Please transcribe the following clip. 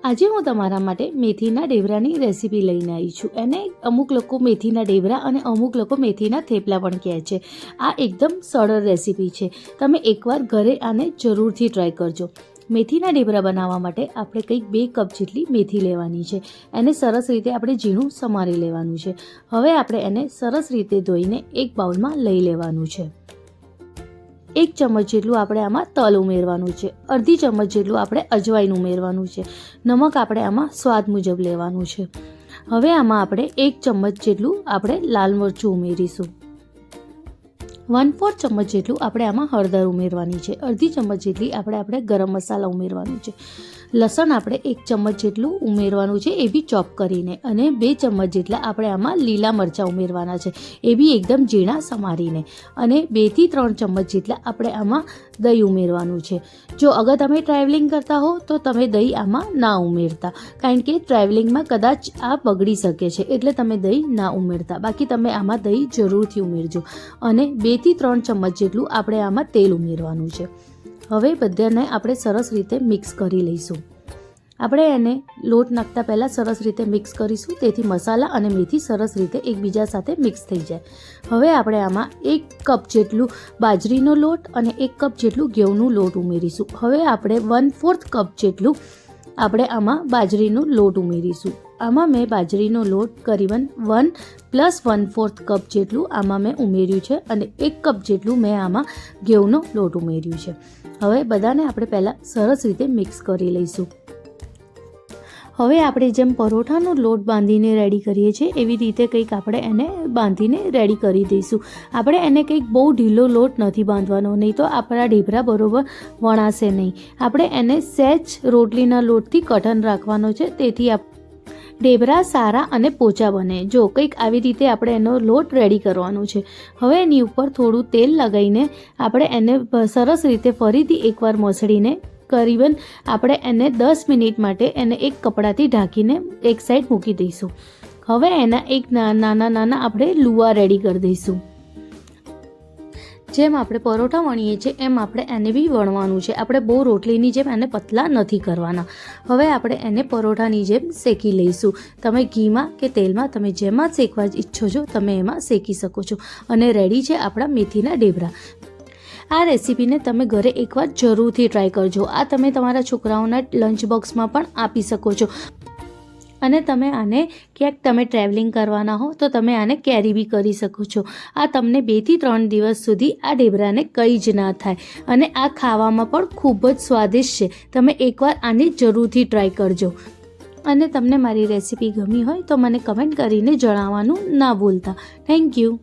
આજે હું તમારા માટે મેથીના ડેવરાની રેસીપી લઈને આવી છું. એને અમુક લોકો મેથીના ડેવરા અને અમુક લોકો મેથીના થેપલા પણ કહે છે. આ એકદમ સરળ રેસીપી છે. તમે એકવાર ઘરે આને જરૂરથી ટ્રાય કરજો. મેથીના ડેવરા બનાવવા માટે આપણે કંઈક 2 કપ જેટલી મેથી લેવાની છે. એને સરસ રીતે આપણે ઝીણું સમારી લેવાનું છે. હવે આપણે એને સરસ રીતે ધોઈને એક બાઉલમાં લઈ લેવાનું છે. 1 ચમચ જેટલું આપણે આમાં તલ ઉમેરવાનું છે. અડધી ચમચ જેટલું આપણે અજવાઈન ઉમેરવાનું છે. નમક આપણે આમાં સ્વાદ મુજબ લેવાનું છે. હવે આમાં આપણે 1 ચમચ જેટલું આપણે લાલ મરચું ઉમેરીશું. 1/4 ચમચ જેટલું આપણે આમાં હળદર ઉમેરવાની છે. અડધી ચમચ જેટલી આપણે ગરમ મસાલા ઉમેરવાનું છે. લસણ આપણે 1 ચમચ જેટલું ઉમેરવાનું છે, એ બી ચોપ કરીને. અને 2 ચમચ જેટલા આપણે આમાં લીલા મરચાં ઉમેરવાના છે, એ બી એકદમ ઝીણા સમારીને. અને 2 થી 3 ચમચ જેટલા આપણે આમાં દહીં ઉમેરવાનું છે. જો અગર તમે ટ્રાવેલિંગ કરતા હો તો તમે દહીં આમાં ના ઉમેરતા, કારણ કે ટ્રાવેલિંગમાં કદાચ આ બગડી શકે છે, એટલે તમે દહીં ના ઉમેરતા. બાકી તમે આમાં દહીં જરૂરથી ઉમેરજો. અને 2 થી 3 ચમચ જેટલું આપણે આમાં તેલ ઉમેરવાનું છે. હવે બધાને આપણે સરસ રીતે મિક્સ કરી લઈશું. આપણે એને લોટ નાખતા પહેલાં સરસ રીતે મિક્સ કરીશું, તેથી મસાલા અને મેથી સરસ રીતે એકબીજા સાથે મિક્સ થઈ જાય. હવે આપણે આમાં 1 કપ જેટલું બાજરીનો લોટ અને 1 કપ જેટલું ઘઉંનું લોટ ઉમેરીશું. હવે આપણે 1/4 કપ જેટલું આપણે આમાં બાજરીનો લોટ ઉમેરીશું. આમાં મેં બાજરીનો લોટ કરીબન 1 + 1/4 કપ જેટલું આમાં મેં ઉમેર્યું છે. અને 1 કપ જેટલું મેં આમાં ઘઉંનો લોટ ઉમેર્યું છે. હવે બધાને આપણે પહેલાં સરસ રીતે મિક્સ કરી લઈશું. હવે આપણે જેમ પરોઠાનો લોટ બાંધીને રેડી કરીએ છીએ, એવી રીતે કંઈક આપણે એને બાંધીને રેડી કરી દઈશું. આપણે એને કંઈક બહુ ઢીલો લોટ નથી બાંધવાનો, નહીં તો આપણા ઢેબરા બરોબર વણાશે નહીં. આપણે એને સહેજ રોટલીના લોટથી કઠણ રાખવાનો છે, તેથી ઢેબરા સારા અને પોચા બને. જો કંઈક આવી રીતે આપણે એનો લોટ રેડી કરવાનો છે. હવે એની ઉપર થોડું તેલ લગાવીને આપણે એને સરસ રીતે ફરીથી એકવાર મસળીને કરીબન આપણે એને 10 મિનિટ માટે એને એક કપડાથી ઢાંકીને એક સાઈડ મૂકી દઈશું. હવે એના એક નાના આપણે લુવા રેડી કરી દઈશું. જેમ આપણે પરોઠા વણીએ છીએ એમ આપણે એને બી વણવાનું છે. આપણે બહુ રોટલીની જેમ એને પતલા નથી કરવાના. હવે આપણે એને પરોઠાની જેમ શેકી લઈશું. તમે ઘીમાં કે તેલમાં, તમે જેમાં શેકવા ઈચ્છો છો તમે એમાં શેકી શકો છો. અને રેડી છે આપણા મેથીના ડેબરા. આ રેસીપીને તમે ઘરે એકવાર જરૂરથી ટ્રાય કરજો. આ તમે તમારા છોકરાઓના લંચ બોક્સમાં પણ આપી શકો છો. અને તમે આને ક્યાંક તમે ટ્રાવેલિંગ કરવાના હો તો તમે આને કેરી બી કરી શકો છો. આ તમને 2 થી 3 દિવસ સુધી આ ઢેબરાને કંઈ જ ના થાય. અને આ ખાવામાં પણ ખૂબ જ સ્વાદિષ્ટ છે. તમે એકવાર આને જરૂરથી ટ્રાય કરજો. અને તમને મારી રેસીપી ગમી હોય તો મને કમેન્ટ કરીને જણાવવાનું ના ભૂલતા. Thank you.